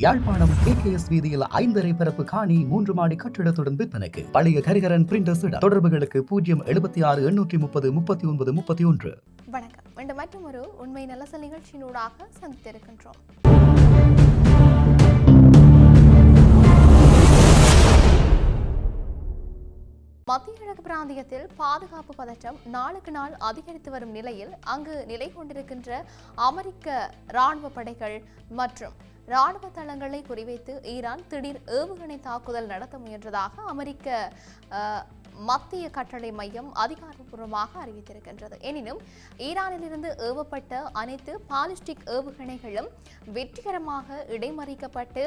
Yazhpanam KKS வீதியில் 5.5 பரப்பு காணி 3 மாடி கட்டிடத்துடன் விற்பனைக்கு. பழைய கரிகரன் பிரிண்டர்ஸ் இடம். தொடர்புகளுக்கு 076 830 39 31. வணக்கம். மீண்டும் மற்றொரு உண்மை நல்ல நிகழ்ச்சியினூடாக சந்தித்திருக்கின்றோம். மத்திய கிழக்கு பிராந்தியத்தில் பாதுகாப்பு பதற்றம் நாளுக்கு நாள் அதிகரித்து வரும் நிலையில் அங்கு நிலை கொண்டிருக்கின்ற அமெரிக்க இராணுவ படைகள் மற்றும் இராணுவ தளங்களை குறிவைத்து ஈரான் திடீர் ஏவுகணை தாக்குதல் நடத்த முயன்றதாக அமெரிக்க மத்திய கட்டளை மையம் அதிகாரப்பூர்வமாக அறிவித்திருக்கின்றது. எனினும் ஈரானிலிருந்து ஏவப்பட்ட அனைத்து பாலிஸ்டிக் ஏவுகணைகளும் வெற்றிகரமாக இடைமறிக்கப்பட்டு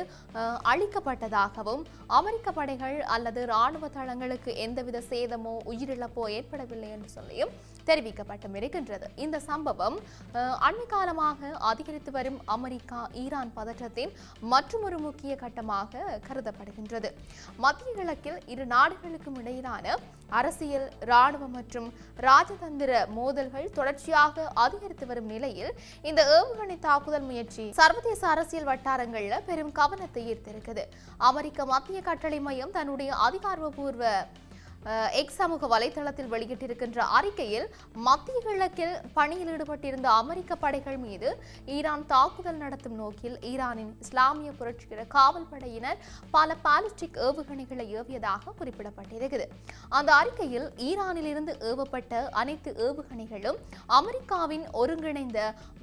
அழிக்கப்பட்டதாகவும் அமெரிக்க படைகள் அல்லது இராணுவ தளங்களுக்கு எந்தவித சேதமோ உயிரிழப்போ ஏற்படவில்லை என்று சொல்லியும் தெரிவிக்கப்பட்டும் இருக்கின்றது. இந்த சம்பவம் அண்மை காலமாக அதிகரித்து வரும் அமெரிக்கா ஈரான் பதற்றத்தின் மற்றொரு முக்கிய கட்டமாக கருதப்படுகின்றது. மத்திய கிழக்கில் இரு நாடுகளுக்கும் இடையிலான அரசியல், இராணுவ மற்றும் ராஜதந்திர மோதல்கள் தொடர்ச்சியாக அதிகரித்து வரும் நிலையில் இந்த ஏவுகணை தாக்குதல் முயற்சி சர்வதேச அரசியல் வட்டாரங்களில் பெரும் கவனத்தை ஈர்த்திருக்குது. அமெரிக்க மத்திய கட்டளை மையம் தன்னுடைய அதிகாரப்பூர்வ எக்ஸ் சமூக வலைதளத்தில் வெளியிட்டிருக்கின்ற அறிக்கையில் மத்திய கிழக்கில் பணியில் ஈடுபட்டிருந்த அமெரிக்க படைகள் மீது ஈரான் தாக்குதல் நடத்தும் நோக்கில் ஈரானின் இஸ்லாமிய புரட்சிகர காவல் படையினர் பல பாலிஸ்டிக் ஏவுகணைகளை ஏவியதாக குறிப்பிடப்பட்டிருக்கிறது. அந்த அறிக்கையில் ஈரானிலிருந்து ஏவப்பட்ட அனைத்து ஏவுகணைகளும் அமெரிக்காவின் ஒருங்கிணைந்த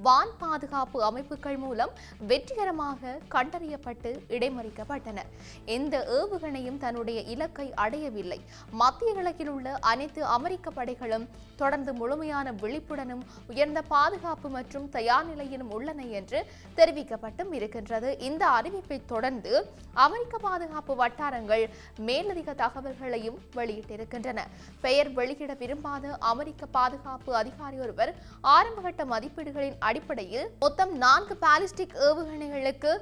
வான் பாதுகாப்பு அமைப்புகள் மூலம் வெற்றிகரமாக கண்டறியப்பட்டு இடைமறிக்கப்பட்டன. எந்த ஏவுகணையும் தன்னுடைய இலக்கை அடையவில்லை. மத்திய கிழக்கில் உள்ள அனைத்து அமெரிக்க படைகளும் தொடர்ந்து முழுமையான விழிப்புடனும் உயர்ந்த பாதுகாப்பு மற்றும் தயார் நிலையிலும் உள்ளன என்று தெரிவிக்கப்பட்டும் இருக்கின்றது. இந்த அறிவிப்பை தொடர்ந்து அமெரிக்க பாதுகாப்பு வட்டாரங்கள் மேலதிக தகவல்களையும் வெளியிட்டிருக்கின்றன. பெயர் வெளியிட விரும்பாத அமெரிக்க பாதுகாப்பு அதிகாரி ஒருவர் ஆரம்பகட்ட மதிப்பீடுகளின் அடிப்படையில் மொத்தம் 4 பாலிஸ்டிக் ஏவுகணைகளுக்கு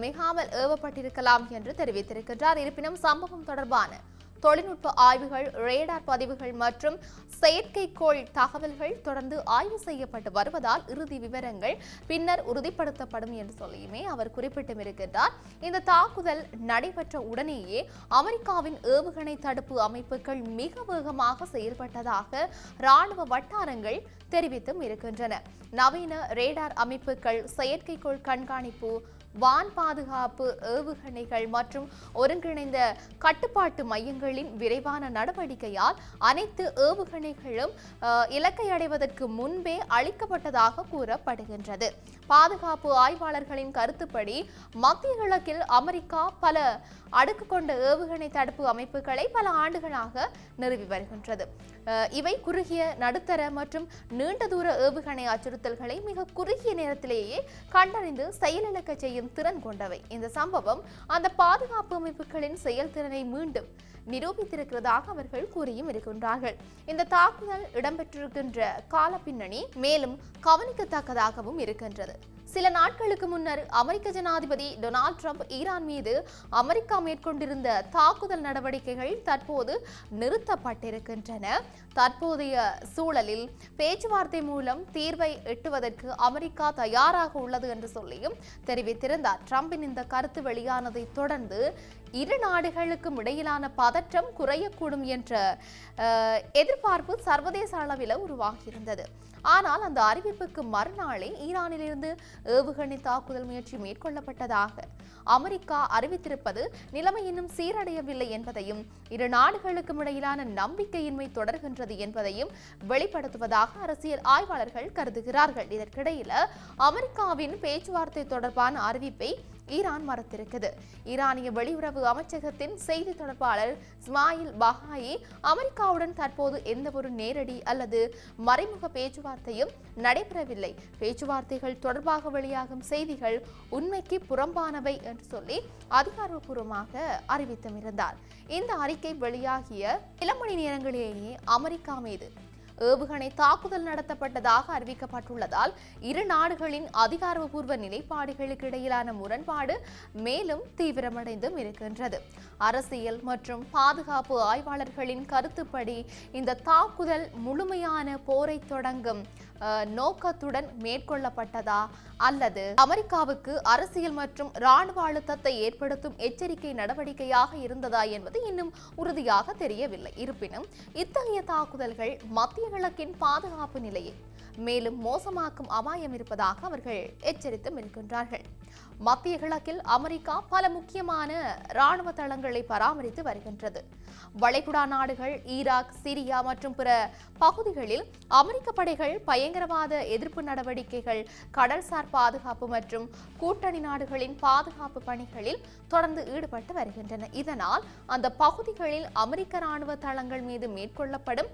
மிகாமல் ஏவப்பட்டிருக்கலாம் என்று தெரிவித்திருக்கின்றார். இருப்பினும் சம்பவம் தொடர்பான தொழில்நுட்ப ஆய்வுகள், ரேடார் பதிவுகள் மற்றும் செயற்கைக்கோள் தகவல்கள் தொடர்ந்து ஆய்வு செய்யப்பட்டு வருவதால் இறுதி விவரங்கள் பின்னர் உறுதிப்படுத்தப்படும் என்று சொல்லியுமே அவர் குறிப்பிட்டும் இருக்கின்றார். இந்த தாக்குதல் நடைபெற்ற உடனேயே அமெரிக்காவின் ஏவுகணை தடுப்பு அமைப்புகள் மிக வேகமாக செயல்பட்டதாக இராணுவ வட்டாரங்கள் தெரிவித்தும் இருக்கின்றன. நவீன ரேடார் அமைப்புகள், செயற்கைக்கோள் கண்காணிப்பு, வான் பாதுகாப்பு ஏவுகணைகள் மற்றும் ஒருங்கிணைந்த கட்டுப்பாட்டு மையங்களின் விரைவான நடவடிக்கையால் அனைத்து ஏவுகணைகளும் இலக்கை அடைவதற்கு முன்பே அளிக்கப்பட்டதாக கூறப்படுகின்றது. பாதுகாப்பு ஆய்வாளர்களின் கருத்துப்படி மத்திய கிழக்கில் அமெரிக்கா பல அடுக்கு கொண்ட ஏவுகணை தடுப்பு அமைப்புகளை பல ஆண்டுகளாக நிறுவி வருகின்றது. இவை குறுகிய, நடுத்தர மற்றும் நீண்ட தூர ஏவுகணை அச்சுறுத்தல்களை மிக குறுகிய நேரத்திலேயே கண்டறிந்து செயலிழக்க செய்யும் திறன் கொண்டவை. இந்த சம்பவம் அந்த பாதுகாப்பு அமைப்புகளின் செயல்திறனை மீண்டும் நிரூபித்திருக்கிறதாக அவர்கள் கூறியும் இருக்கின்றார்கள். இந்த தாக்குதல் இடம்பெற்றிருக்கின்ற கால பின்னணி மேலும் கவனிக்கத்தக்கதாகவும் இருக்கின்றது. சில நாட்களுக்கு முன்னர் அமெரிக்க ஜனாதிபதி டொனால்ட் ட்ரம்ப் ஈரான் மீது அமெரிக்கா மேற்கொண்டிருந்த தாக்குதல் நடவடிக்கைகள் தற்போது நிறுத்தப்பட்டிருக்கின்றன. தற்போதைய சூழலில் பேச்சுவார்த்தை மூலம் தீர்வை எட்டுவதற்கு அமெரிக்கா தயாராக உள்ளது என்று சொல்லியும் தெரிவித்திருந்தார். ட்ரம்பின் இந்த கருத்து வெளியானதை தொடர்ந்து இரு நாடுகளுக்கும் இடையிலான பதற்றம் குறையக்கூடும் என்ற எதிர்பார்ப்பு சர்வதேச அளவில் உருவாகியிருந்தது. ஆனால் அந்த அறிவிப்புக்கு மறுநாளே ஈரானிலிருந்து ஏவுகணை தாக்குதல் முயற்சி மேற்கொள்ளப்பட்டதாக அமெரிக்கா அறிவித்திருப்பது நிலைமை இன்னும் சீரடையவில்லை என்பதையும் இரு நாடுகளுக்கும் இடையிலான நம்பிக்கையின்மை தொடர்கின்றது என்பதையும் வெளிப்படுத்துவதாக அரசியல் ஆய்வாளர்கள் கருதுகிறார்கள். இதற்கிடையில் அமெரிக்காவின் பேச்சுவார்த்தை தொடர்பான அறிவிப்பை ஈரான் மறுத்திருக்கிறது. ஈரானிய வெளியுறவு அமைச்சகத்தின் செய்தி தொடர்பாளர் இஸ்மாயில் பஹாயி அமெரிக்காவுடன் தற்போது எந்த ஒரு நேரடி அல்லது மறைமுக பேச்சுவார்த்தையும் நடைபெறவில்லை. பேச்சுவார்த்தைகள் தொடர்பாக வெளியாகும் செய்திகள் உண்மைக்கு புறம்பானவை என்று சொல்லி அதிகாரப்பூர்வமாக அறிவித்தும் இருந்தார். இந்த அறிக்கை வெளியாகிய சில மணி நேரங்களிலேயே அமெரிக்கா மீது ஏவுகணை தாக்குதல் நடத்தப்பட்டதாக அறிவிக்கப்பட்டுள்ளதால் இரு நாடுகளின் அதிகாரப்பூர்வ நிலைப்பாடுகளுக்கு இடையிலான முரண்பாடு மேலும் தீவிரமடைந்தும் இருக்கின்றது. அரசியல் மற்றும் பாதுகாப்பு ஆய்வாளர்களின் கருத்துப்படி இந்த தாக்குதல் முழுமையான போரை தொடங்கும் நோக்கத்துடன் மேற்கொள்ளப்பட்டதா அல்லது அமெரிக்காவுக்கு அரசியல் மற்றும் இராணுவ அழுத்தத்தை ஏற்படுத்தும் எச்சரிக்கை நடவடிக்கையாக இருந்ததா என்பது இன்னும் உறுதியாக தெரியவில்லை. இருப்பினும் இத்தகைய தாக்குதல்கள் மத்திய கிழக்கின் பாதுகாப்பு நிலையை மேலும் மோசமாக்கும் அபாயம் இருப்பதாக அவர்கள் எச்சரித்தும் இருக்கின்றார்கள். மத்திய கிழக்கில் அமெரிக்கா பல முக்கியமான இராணுவ தளங்களை பராமரித்து வருகின்றது. வளைகுடா நாடுகள், ஈராக், சிரியா மற்றும் பிற பகுதிகளில் அமெரிக்க படைகள் பயங்கரவாத எதிர்ப்பு நடவடிக்கைகள், கடல்சார் பாதுகாப்பு மற்றும் கூட்டணி நாடுகளின் பாதுகாப்பு பணிகளில் தொடர்ந்து ஈடுபட்டு வருகின்றன. இதனால் அந்த பகுதிகளில் அமெரிக்க இராணுவ தளங்கள் மீது மேற்கொள்ளப்படும்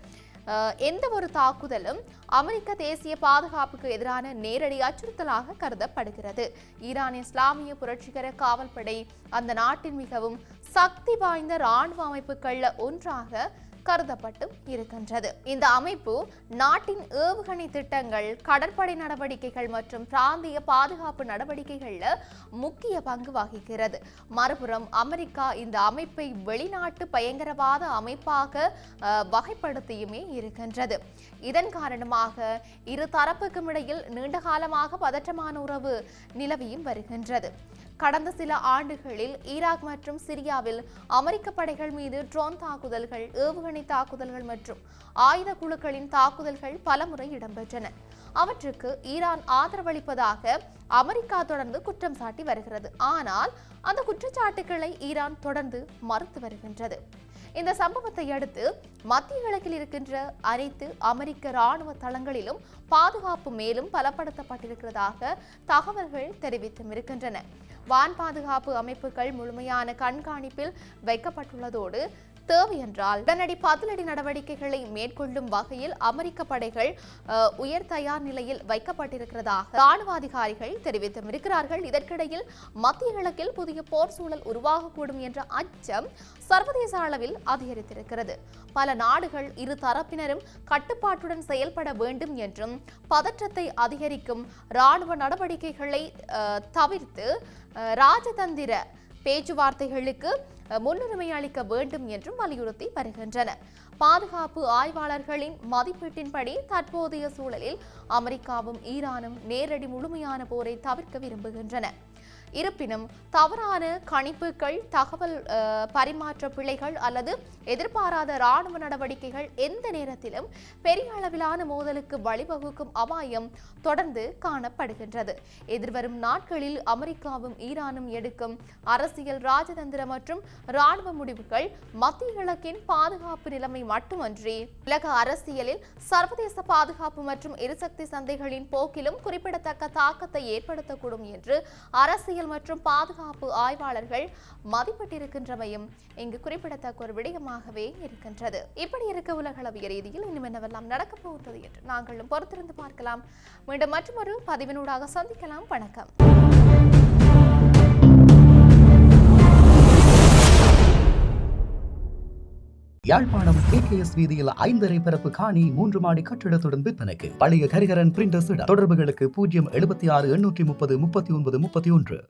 எந்த ஒரு தாக்குதலும் அமெரிக்க தேசிய பாதுகாப்புக்கு எதிரான நேரடி அச்சுறுத்தலாக கருதப்படுகிறது. ஈரான் இஸ்லாமிய புரட்சிகர காவல்படை அந்த நாட்டின் மிகவும் சக்தி வாய்ந்த இராணுவ அமைப்புகள்ல ஒன்றாக கருதப்பட்டு இருக்கின்றது. இந்த அமைப்பு நாட்டின் ஏவுகணை திட்டங்கள், கடற்படை நடவடிக்கைகள் மற்றும் பிராந்திய பாதுகாப்பு நடவடிக்கைகள்ல முக்கிய பங்கு வகிக்கிறது. மறுபுறம் அமெரிக்கா இந்த அமைப்பை வெளிநாட்டு பயங்கரவாத அமைப்பாக வகைப்படுத்தியுமே இருக்கின்றது. இதன் காரணமாக இரு தரப்புக்கும் இடையில் நீண்ட காலமாக பதற்றமான உறவு நிலவியும் வருகின்றது. கடந்த சில ஆண்டுகளில் ஈராக் மற்றும் சிரியாவில் அமெரிக்க படைகள் மீது ட்ரோன் தாக்குதல்கள், ஏவுகணை தாக்குதல்கள் மற்றும் ஆயுத குழுக்களின் தாக்குதல்கள் பலமுறை இடம்பெற்றன. அவற்றுக்கு ஈரான் ஆதரவளிப்பதாக அமெரிக்கா தொடர்ந்து குற்றம் சாட்டி வருகிறது. ஆனால் அந்த குற்றச்சாட்டுகளை ஈரான் தொடர்ந்து மறுத்து வருகின்றது. இந்த சம்பவத்தை அடுத்து மத்திய கிழக்கில் இருக்கின்ற அனைத்து அமெரிக்க இராணுவ தளங்களிலும் பாதுகாப்பு மேலும் பலப்படுத்தப்பட்டிருக்கிறதாக தகவல்கள் தெரிவித்தும் இருக்கின்றன. வான் பாதுகாப்பு அமைப்புகள் முழுமையான கண்காணிப்பில் வைக்கப்பட்டுள்ளதோடு தேவையென்றால் உடனடி பதிலடி நடவடிக்கைகளை மேற்கொள்ளும் வகையில் அமெரிக்க படைகள் உயர் தயார் நிலையில் வைக்கப்பட்டிருக்கிறதாக இராணுவ அதிகாரிகள் தெரிவித்தும் இருக்கிறார்கள். இதற்கிடையில் மத்திய கிழக்கில் புதிய போர் சூழல் உருவாகக்கூடும் என்ற அச்சம் சர்வதேச அளவில் அதிகரித்திருக்கிறது. பல நாடுகள் இரு தரப்பினரும் கட்டுப்பாட்டுடன் செயல்பட வேண்டும் என்றும் பதற்றத்தை அதிகரிக்கும் இராணுவ நடவடிக்கைகளை தவிர்த்து ராஜதந்திர பேச்சுவார்த்தைகளுக்கு முன்னுரிமை அளிக்க வேண்டும் என்றும் வலியுறுத்தி வருகின்றன. பாதுகாப்பு ஆய்வாளர்களின் மதிப்பீட்டின்படி தற்போதைய சூழலில் அமெரிக்காவும் ஈரானும் நேரடி முழுமையான போரை தவிர்க்க விரும்புகின்றன. இருப்பினும் தவறான கணிப்புகள், தகவல் பரிமாற்ற பிழைகள் அல்லது எதிர்பாராத இராணுவ நடவடிக்கைகள் எந்த நேரத்திலும் பெரிய அளவிலான மோதலுக்கு வழிவகுக்கும் அபாயம் தொடர்ந்து காணப்படுகின்றது. எதிர்வரும் நாட்களில் அமெரிக்காவும் ஈரானும் எடுக்கும் அரசியல், ராஜதந்திர மற்றும் இராணுவ முடிவுகள் மத்திய கிழக்கின் பாதுகாப்பு நிலைமை மட்டுமன்றி உலக அரசியலில் சர்வதேச பாதுகாப்பு மற்றும் எரிசக்தி சந்தைகளின் போக்கிலும் குறிப்பிடத்தக்க தாக்கத்தை ஏற்படுத்தக்கூடும் என்று அரசியல் மற்றும் பாதுகாப்பு ஆய்வாளர்கள் மதிப்பிட்டிருக்கின்றமையும் இங்கு குறிப்பிடத்தக்க ஒரு விடயமாகவே இருக்கின்றது. இப்படி இருக்க உலகளவிய ரீதியில் இன்னும் என்னவெல்லாம் நடக்கப் போகிறது என்று நாங்களும் பொறுத்திருந்து பார்க்கலாம். மீண்டும் மற்றொரு பதிவினூடாக சந்திக்கலாம். வணக்கம். யாழ்ப்பாணம் KKS வீதியில் 5 அறை பரப்பு காணி 3 மாடி கட்டிடத்துடன் விற்பனைக்கு. பழைய கரிகரன் பிரிண்டர்ஸ் தொடர்புகளுக்கு 076 830 39 31.